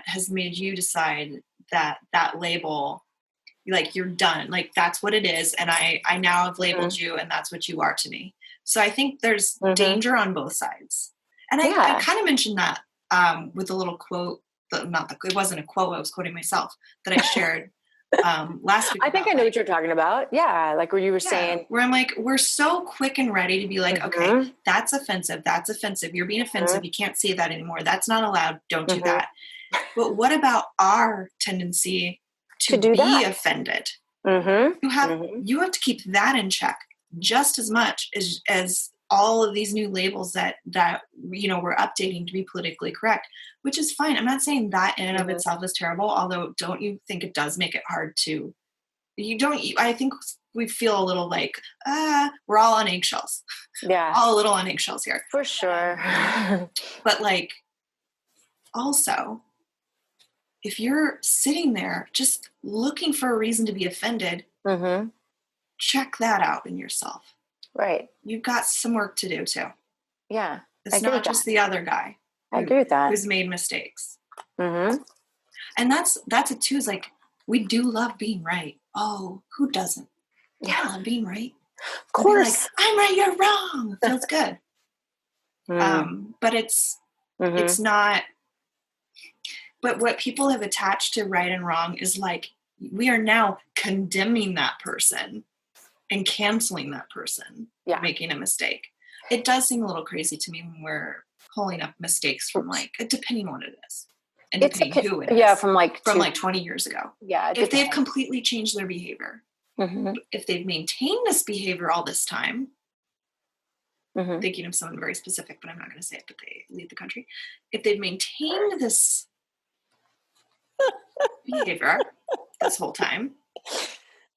has made you decide that label, like, you're done, like that's what it is, and I now have labeled you, and that's what you are to me. So I think there's danger on both sides. And I kind of mentioned that with a little quote, it wasn't a quote, I was quoting myself, that I shared last week. I think I know what you're talking about. Yeah, like where you were saying, where I'm like, we're so quick and ready to be like, okay, that's offensive, you're being offensive, you can't say that anymore, that's not allowed, don't do that. But what about our tendency to be offended? You have to keep that in check just as much as all of these new labels that we're updating to be politically correct, which is fine. I'm not saying that in and of itself is terrible, although don't you think it does make it hard to, I think we feel a little like, we're all on eggshells. Yeah. All a little on eggshells here. For sure. But like, also, if you're sitting there just looking for a reason to be offended, check that out in yourself. Right. You've got some work to do too. Yeah. It's not just the other guy. I agree with that. Who's made mistakes. And that's it too, is like, we do love being right. Oh, who doesn't? Yeah. I love being right. Of course. Like, I'm right, you're wrong. Feels good. But it's not. But what people have attached to right and wrong is like, we are now condemning that person and canceling that person making a mistake. It does seem a little crazy to me when we're pulling up mistakes from like, depending on what it is. And depending who it is. Yeah, from like 20 years ago. Yeah. If they've completely changed their behavior, if they've maintained this behavior all this time, thinking of someone very specific, but I'm not going to say it, but they leave the country. If they've maintained this behavior this whole time,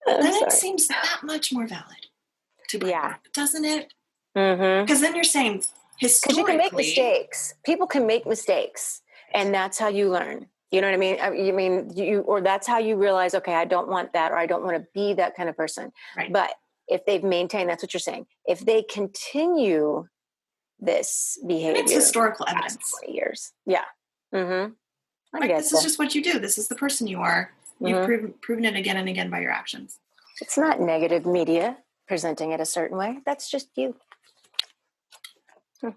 then it seems that much more valid to bring up, doesn't it? Because then you're saying historically, because you can make mistakes. People can make mistakes, and that's how you learn. You know what I mean? Or that's how you realize, okay, I don't want that, or I don't want to be that kind of person. Right. But if they've maintained, that's what you're saying. If they continue this behavior, it's historical evidence. 20 years. Yeah. Like, this is just what you do. This is the person you are. You've proven it again and again by your actions. It's not negative media presenting it a certain way. That's just you. I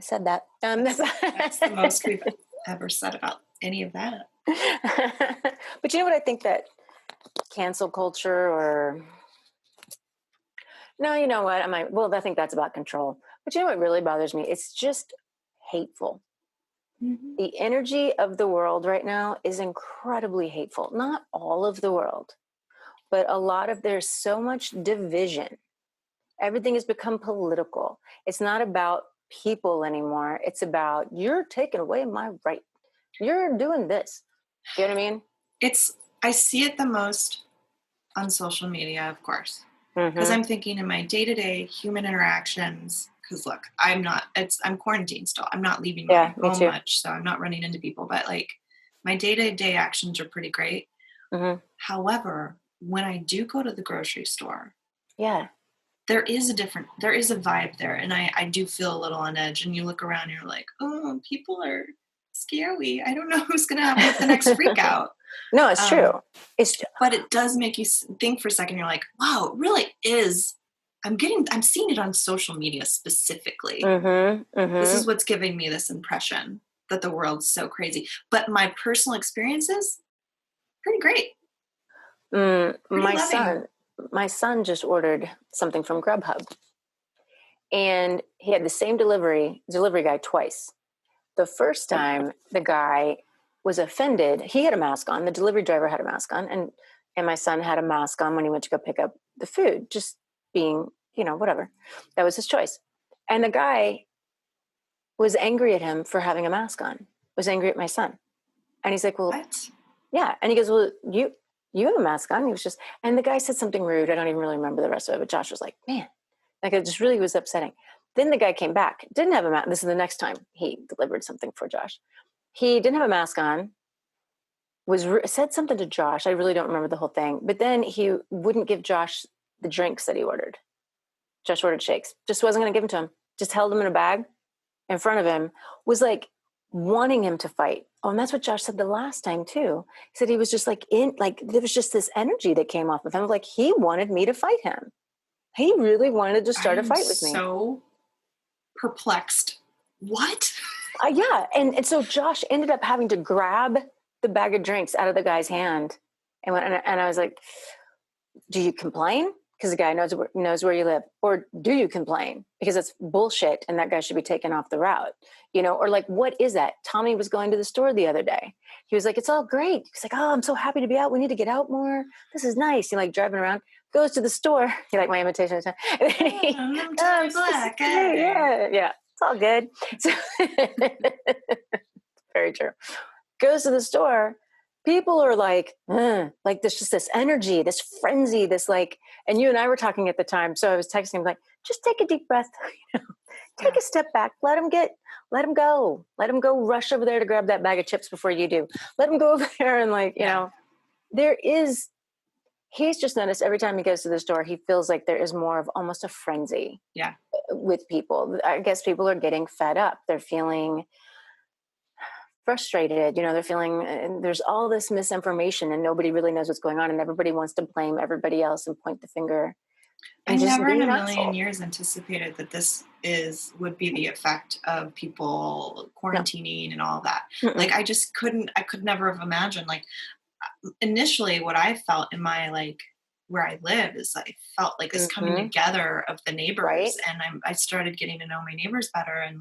said that. That's the most we've ever said about any of that. But you know what I think, that cancel culture, or no, you know what? I think that's about control. But you know what really bothers me? It's just hateful. Mm-hmm. The energy of the world right now is incredibly hateful. Not all of the world, but there's so much division. Everything has become political. It's not about people anymore. It's about, you're taking away my right. You're doing this. You know what I mean? I see it the most on social media, of course, Mm-hmm. because I'm thinking in my day-to-day human interactions, because look, I'm quarantined still. I'm not leaving my home much, so I'm not running into people, but like my day-to-day actions are pretty great. Mm-hmm. However, when I do go to the grocery store, there is a vibe there, and I do feel a little on edge, and you look around and you're like, oh, people are scary. I don't know who's going to have the next freak out. No, it's true. But it does make you think for a second. You're like, wow, it really is. I'm seeing it on social media specifically. Mm-hmm, mm-hmm. This is what's giving me this impression that the world's so crazy. But my personal experiences, pretty great. My son just ordered something from Grubhub, and he had the same delivery guy twice. The first time, the guy was offended. He had a mask on. The delivery driver had a mask on, and my son had a mask on when he went to go pick up the food, just being, whatever. That was his choice. And the guy was angry at him for having a mask on, was angry at my son. And he's like, well, what? Yeah. And he goes, well, you have a mask on. He was and the guy said something rude. I don't even really remember the rest of it, but Josh was like, man, like it just really was upsetting. Then the guy came back, didn't have a mask. This is the next time he delivered something for Josh. He didn't have a mask on, said something to Josh. I really don't remember the whole thing. But then he wouldn't give Josh the drinks that he ordered. Josh ordered shakes. Just wasn't going to give them to him. Just held them in a bag in front of him. Was like wanting him to fight. Oh, and that's what Josh said the last time too. He said he was just there was just this energy that came off of him. Like he wanted me to fight him. He really wanted to start a fight with me. So perplexed. What? Yeah. And so Josh ended up having to grab the bag of drinks out of the guy's hand. And I was like, do you complain? Because the guy knows where you live. Or do you complain? Because it's bullshit and that guy should be taken off the route. Or like, what is that? Tommy was going to the store the other day. He was like, it's all great. He's like, oh, I'm so happy to be out. We need to get out more. This is nice. He like driving around, goes to the store. You like my imitation of Tom? I'm Tommy Black. Yeah. It's all good. So, very true. Goes to the store. People are like there's just this energy, this frenzy, this like, and you and I were talking at the time. So I was texting him like, just take a deep breath, take a step back, let him go, rush over there to grab that bag of chips before you do. Let him go over there and he's just noticed every time he goes to the store, he feels like there is more of almost a frenzy with people. I guess people are getting fed up. They're feeling frustrated, they're feeling, and there's all this misinformation and nobody really knows what's going on and everybody wants to blame everybody else and point the finger. I never in a million years anticipated that this would be the effect of people quarantining and all that. Mm-mm. Like I could never have imagined, like initially what I felt in my where I live is I felt like this coming together of the neighbors, right? And I started getting to know my neighbors better and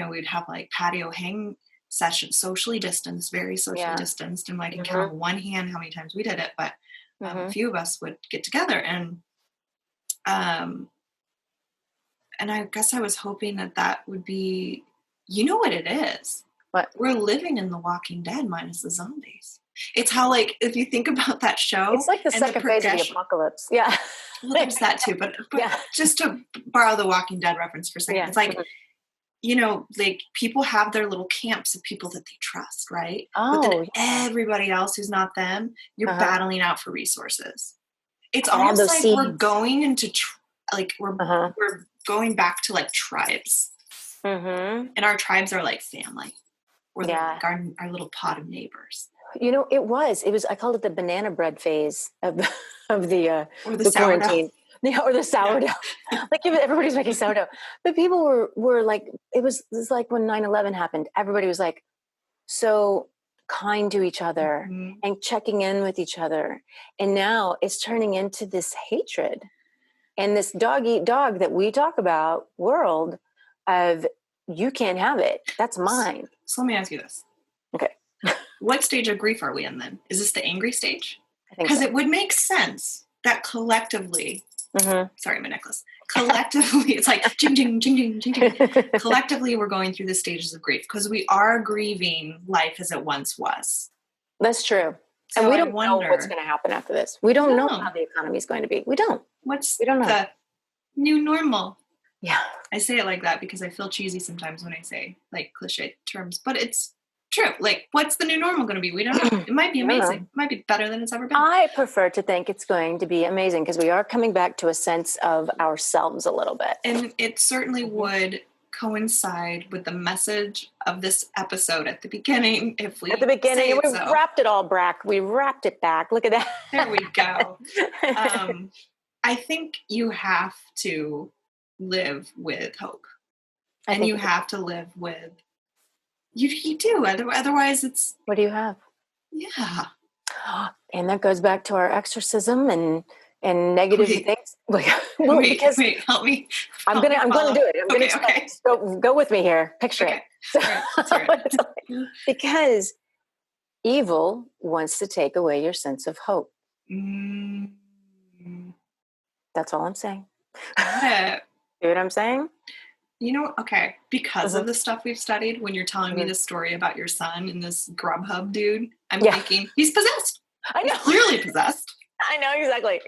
we'd have like patio hang session, socially distanced, very socially distanced, and I can count on one hand how many times we did it, but a few of us would get together and I guess I was hoping that would be, what it is. What? We're living in The Walking Dead minus the zombies. It's how if you think about that show, it's like the second phase of the apocalypse. Yeah. Well, there's that too, but just to borrow the Walking Dead reference for a second, it's like people have their little camps of people that they trust, right? Oh, but then everybody else who's not them, you're battling out for resources. It's almost like seeds. We're going into we're going back to tribes, and our tribes are like family, or like our little pod of neighbors. It was. I called it the banana bread phase of the or the quarantine. Yeah, or the sourdough. Yeah. Everybody's making sourdough. But people were like, it was like when 9/11 happened, everybody was like so kind to each other and checking in with each other. And now it's turning into this hatred and this dog eat dog that we talk about world of you can't have it. That's mine. So let me ask you this. Okay. What stage of grief are we in then? Is this the angry stage? I think Because so. it would make sense that collectively, Mm-hmm. sorry, my necklace. Collectively, it's like ching, ching, ching, ching, ching, ching. Collectively, we're going through the stages of grief because we are grieving life as it once was. That's true. So and we I don't know what's going to happen after this. We don't know how the economy is going to be. We don't know. The new normal. Yeah. I say it like that because I feel cheesy sometimes when I say like cliche terms, but it's true. Like, what's the new normal going to be? We don't know. It might be amazing. It might be better than it's ever been. I prefer to think it's going to be amazing because we are coming back to a sense of ourselves a little bit. And it certainly would coincide with the message of this episode at the beginning. If we wrapped it all back. We wrapped it back. Look at that. There we go. I think you have to live with hope, and you have to live with you do. Otherwise, it's what do you have? Yeah, and that goes back to our exorcism and negative things. Wait, help me. I'm gonna do it. I'm gonna explain. Go with me here. Picture it. Right, because evil wants to take away your sense of hope. That's all I'm saying. Got it. See what I'm saying? Because of the stuff we've studied, when you're telling me this story about your son and this Grubhub dude, I'm thinking he's possessed. I know. He's clearly possessed. I know, exactly.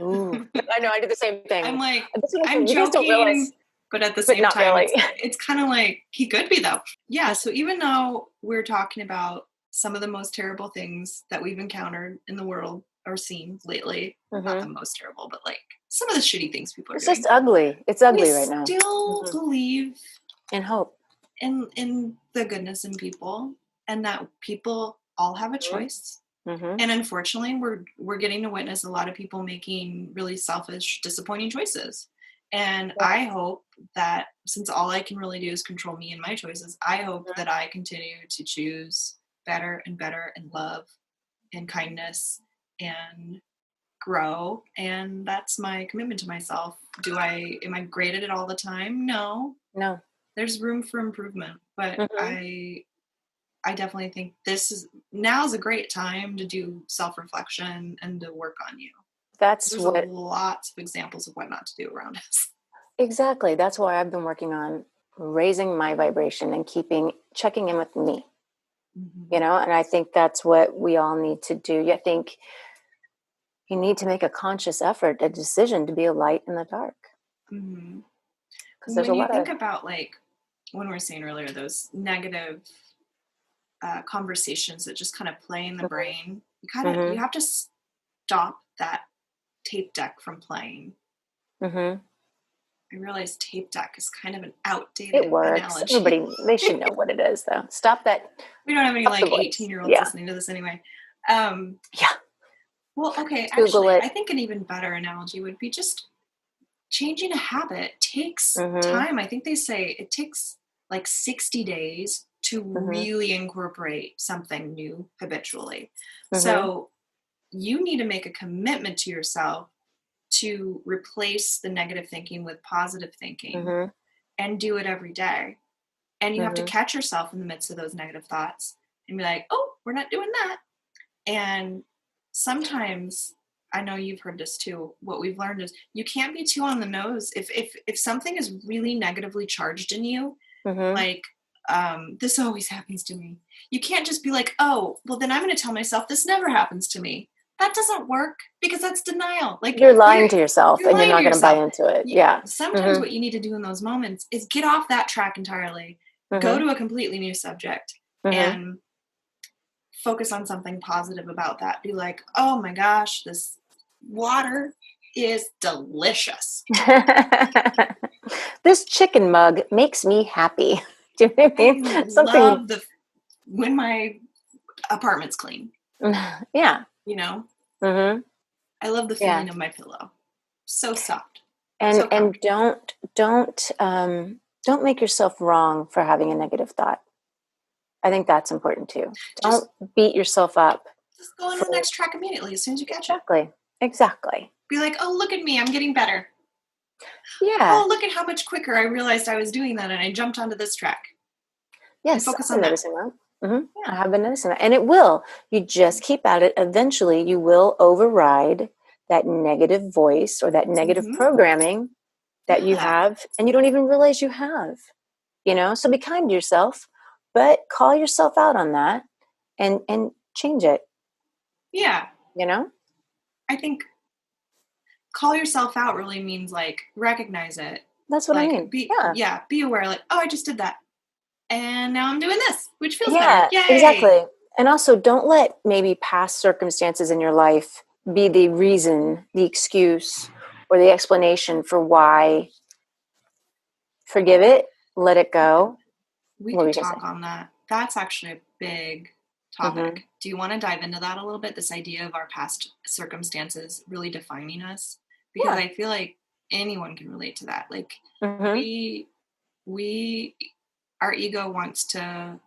Ooh. I know, I do the same thing. I'm like, I'm joking, but at the same time, really. it's kind of like, he could be though. Yeah, so even though we're talking about some of the most terrible things that we've encountered in the world or seen lately, not the most terrible, but like some of the shitty things people are doing. It's just ugly. It's ugly right now. We still believe in hope. In the goodness in people, and that people all have a choice. And unfortunately, we're getting to witness a lot of people making really selfish, disappointing choices. And I hope that, since all I can really do is control me and my choices, I hope that I continue to choose better and better and love and kindness and grow. And that's my commitment to myself. Am I great at it all the time? No. There's room for improvement, but I definitely think now's a great time to do self-reflection and to work on you. There's lots of examples of what not to do around us. Exactly. That's why I've been working on raising my vibration and checking in with me. And I think that's what we all need to do. I think you need to make a conscious effort, a decision to be a light in the dark. Because there's a lot of... When you think about, like, when we were saying earlier, those negative conversations that just kind of play in the brain, you have to stop that tape deck from playing. I realize tape deck is kind of an outdated analogy. Everybody, they should know what it is, though. Stop that. We don't have any 18-year-olds listening to this anyway. Well, okay. Actually, I think an even better analogy would be just changing a habit takes time. I think they say it takes like 60 days to really incorporate something new habitually. So you need to make a commitment to yourself to replace the negative thinking with positive thinking and do it every day. And you have to catch yourself in the midst of those negative thoughts and be like, oh, we're not doing that. And sometimes, I know you've heard this too, what we've learned is you can't be too on the nose. If something is really negatively charged in you, like, this always happens to me. You can't just be like, oh, well then I'm going to tell myself this never happens to me. That doesn't work because that's denial. Like, you're lying to yourself and you're not going to buy into it. Yeah. Sometimes what you need to do in those moments is get off that track entirely. Go to a completely new subject and focus on something positive about that. Be like, oh my gosh, this water is delicious. This chicken mug makes me happy. Do you know what I mean? Love when my apartment's clean. Yeah. I love the feeling of my pillow. So soft. And don't make yourself wrong for having a negative thought. I think that's important too. Don't beat yourself up. Just go on to the next track immediately as soon as you catch it. Exactly. Be like, oh, look at me, I'm getting better. Yeah. Oh, look at how much quicker I realized I was doing that, and I jumped onto this track. Yes, Focus I've on been that. noticing that. I have been noticing that. And it will. You just keep at it. Eventually, you will override that negative voice or that negative programming that you have, and you don't even realize you have. So be kind to yourself, but call yourself out on that and change it. Yeah. I think call yourself out really means like recognize it. That's what I mean. Be aware, like, oh, I just did that. And now I'm doing this, which feels better. Yay! Exactly. And also don't let maybe past circumstances in your life be the reason, the excuse, or the explanation for why. Forgive it, let it go. We could talk on that. That's actually a big topic. Do you want to dive into that a little bit? This idea of our past circumstances really defining us? Because I feel like anyone can relate to that. Like our ego wants to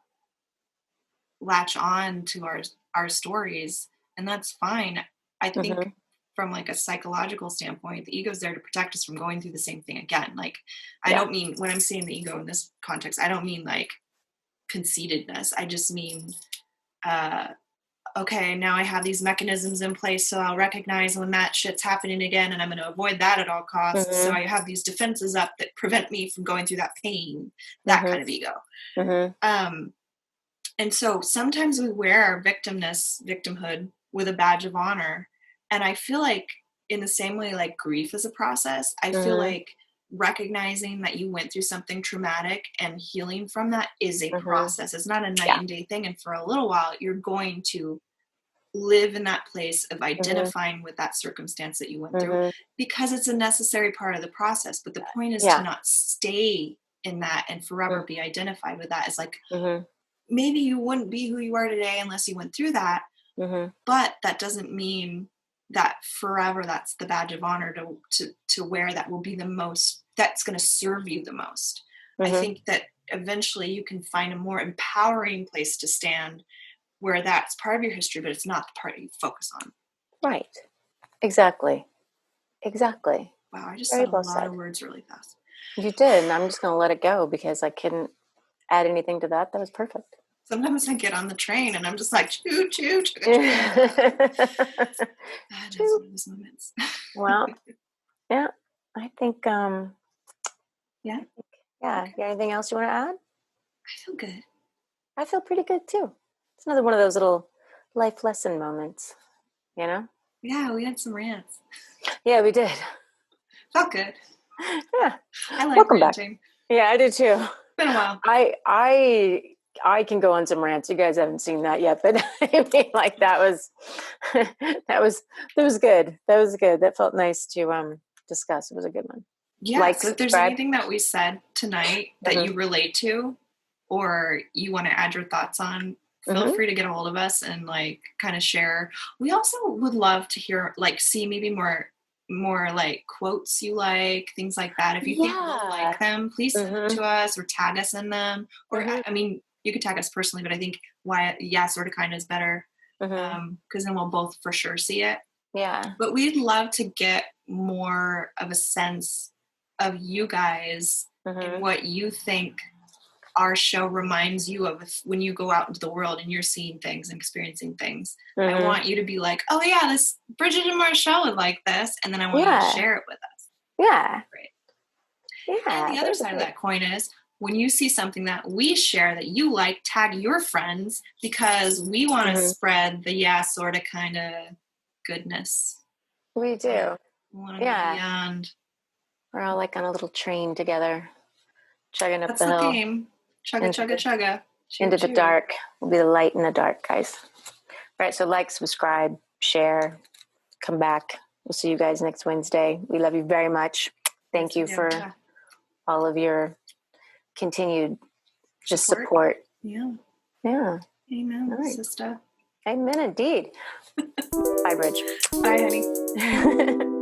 latch on to our stories, and that's fine. I think from like a psychological standpoint, the ego is there to protect us from going through the same thing again. Like, I don't mean, when I'm saying the ego in this context, I don't mean like conceitedness. I just mean, okay, now I have these mechanisms in place, so I'll recognize when that shit's happening again, and I'm going to avoid that at all costs. So I have these defenses up that prevent me from going through that pain, that kind of ego. And so sometimes we wear our victimhood with a badge of honor. And I feel like in the same way, like grief is a process, I feel like recognizing that you went through something traumatic and healing from that is a process. It's not a night and day thing. And for a little while, you're going to live in that place of identifying with that circumstance that you went through, because it's a necessary part of the process. But the point is to not stay in that and forever be identified with that. It's like, maybe you wouldn't be who you are today unless you went through that. But that doesn't mean that forever that's the badge of honor to wear that will be the most, that's going to serve you the most. I think that eventually you can find a more empowering place to stand where that's part of your history, but it's not the part you focus on. Right. Exactly. Wow, I just said a lot of words really fast. You did, and I'm just going to let it go because I couldn't add anything to that. That was perfect. Sometimes I get on the train and I'm just like, choo, choo, choo, choo. That's one of those moments. Well, yeah, I think, yeah. Okay. You got anything else you want to add? I feel good. I feel pretty good too. It's another one of those little life lesson moments, Yeah, we had some rants. Yeah, we did. Felt good. Yeah. I like Welcome ranting. Back. Yeah, I do too. It's been a while. I can go on some rants. You guys haven't seen that yet, but I mean, like that was good. That was good. That felt nice to discuss. It was a good one. Yeah. So if there's anything that we said tonight that you relate to, or you want to add your thoughts on, feel free to get a hold of us and like kind of share. We also would love to hear, like, see maybe more like quotes you like, things like that. If you think we'll like them, please send them to us or tag us in them. Or I mean, you could tag us personally, but I think yeahsortakinda is better, because then we'll both for sure see it. Yeah. But we'd love to get more of a sense of you guys and what you think our show reminds you of when you go out into the world and you're seeing things and experiencing things. I want you to be like, oh yeah, this Bridget and Marshelle would like this, and then I want you to share it with us. Yeah. Great. Yeah. And the other side of that coin is when you see something that we share that you like, tag your friends, because we want to spread the yeahsortakinda goodness. We do. We want to go beyond. We're all like on a little train together, chugging up the hill. That's the theme. Chugga, chugga, chugga. Into the dark. We'll be the light in the dark, guys. All right, so like, subscribe, share, come back. We'll see you guys next Wednesday. We love you very much. Thank you for all of your continued just support. Yeah. Yeah. Amen, sister. Amen, indeed. Bye, Bridge. Bye, honey.